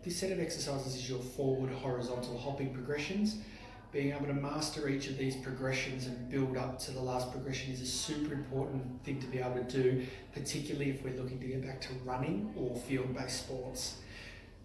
this set of exercises is your forward horizontal hopping progressions. Being able to master each of these progressions and build up to the last progression is a super important thing to be able to do, particularly if we're looking to get back to running or field-based sports.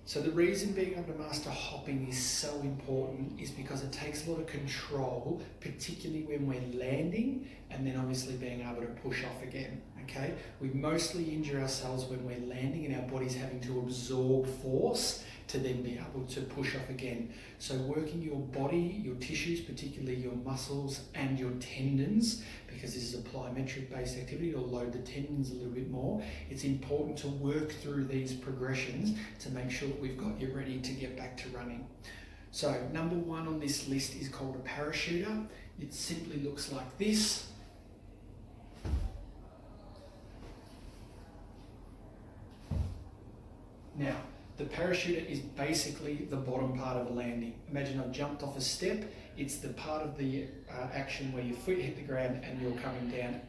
So the reason being able to master hopping is so important is because it takes a lot of control, particularly when we're landing, and then obviously being able to push off again, okay? We mostly injure ourselves when we're landing and our body's having to absorb force to then be able to push off again. So working your body, your tissues, particularly your muscles and your tendons, because this is a plyometric based activity, it'll load the tendons a little bit more. It's important to work through these progressions to make sure that we've got you ready to get back to running. So number one on this list is called a parachuter. It simply looks like this. Now, the parachuter is basically the bottom part of a landing. Imagine I've jumped off a step. It's the part of the action where your foot hit the ground and you're coming down.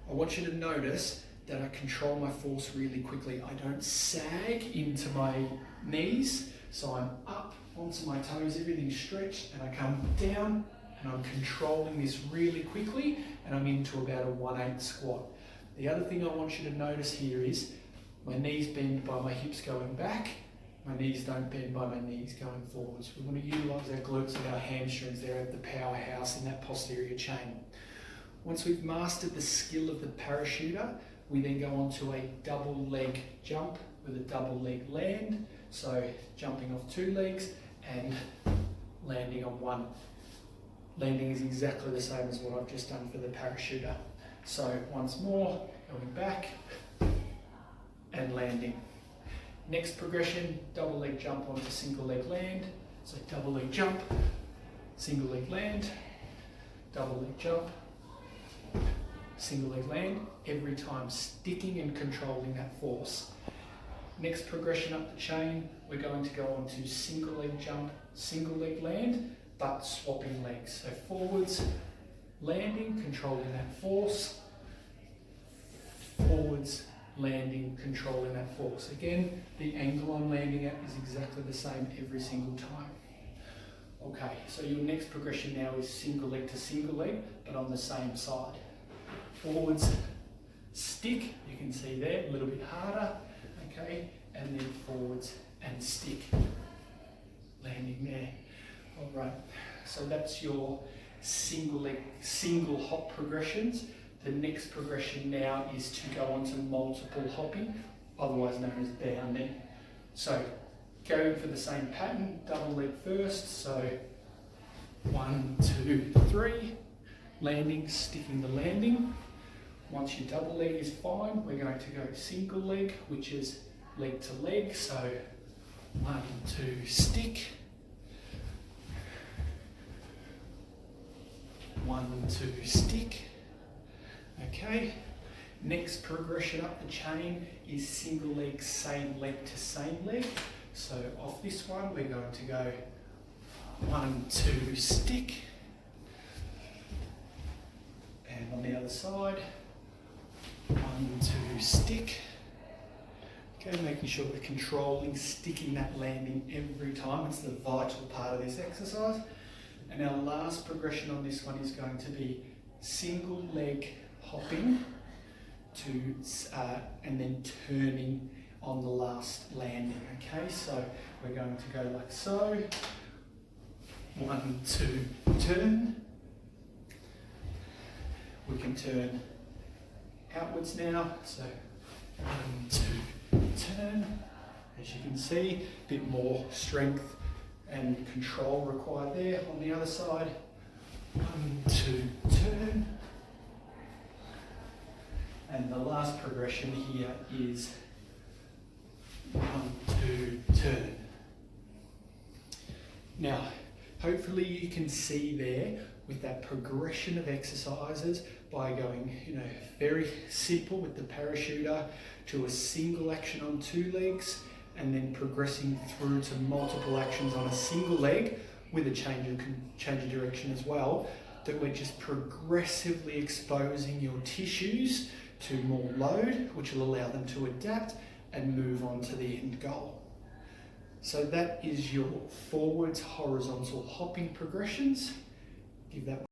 I want you to notice that I control my force really quickly. I don't sag into my knees, so I'm up onto my toes, everything's stretched, and I come down and I'm controlling this really quickly, and I'm into about a 1/8 squat. The other thing I want you to notice here is my knees bend by my hips going back. My knees don't bend by my knees going forwards. We want to utilise our glutes and our hamstrings. They're at the powerhouse in that posterior chain. Once we've mastered the skill of the parachuter, we then go on to a double leg jump with a double leg land. So jumping off 2 legs and landing on 1. Landing is exactly the same as what I've just done for the parachuter. So once more, going back, and landing. Next progression, double leg jump onto single leg land. So double leg jump, single leg land, double leg jump, single leg land, every time sticking and controlling that force. Next progression up the chain, we're going to go on to single leg jump, single leg land, but swapping legs. So forwards, landing, controlling that force, forwards, landing, controlling that force. Again, the angle I'm landing at is exactly the same every single time. Okay, so your next progression now is single leg to single leg, but on the same side. Forwards, stick, you can see there, a little bit harder, okay, and then forwards and stick, landing there. All right, so that's your single leg, single hop progressions. The next progression now is to go on to multiple hopping, otherwise known as bounding. So going for the same pattern, double leg first, so 1, 2, 3, landing, sticking the landing. Once your double leg is fine, we're going to go single leg, which is leg to leg, so 1, 2, stick. 1, 2, stick. Okay, next progression up the chain is single leg, same leg to same leg. So off this one, we're going to go 1, 2, stick. And on the other side, 1, 2, stick. Okay, making sure we're controlling, sticking that landing every time. It's the vital part of this exercise. And our last progression on this one is going to be single leg hopping to and then turning on the last landing. Okay, so we're going to go like so. 1, 2, turn. We can turn outwards now. So 1, 2, turn. As you can see, a bit more strength and control required there. On the other side, 1, 2, turn. And the last progression here is 1, 2, turn. Now, hopefully you can see there with that progression of exercises by going, very simple with the parachuter to a single action on 2 legs and then progressing through to multiple actions on a single leg with a change of direction as well, that we're just progressively exposing your tissues to more load, which will allow them to adapt and move on to the end goal. So that is your forwards horizontal hopping progressions. Give that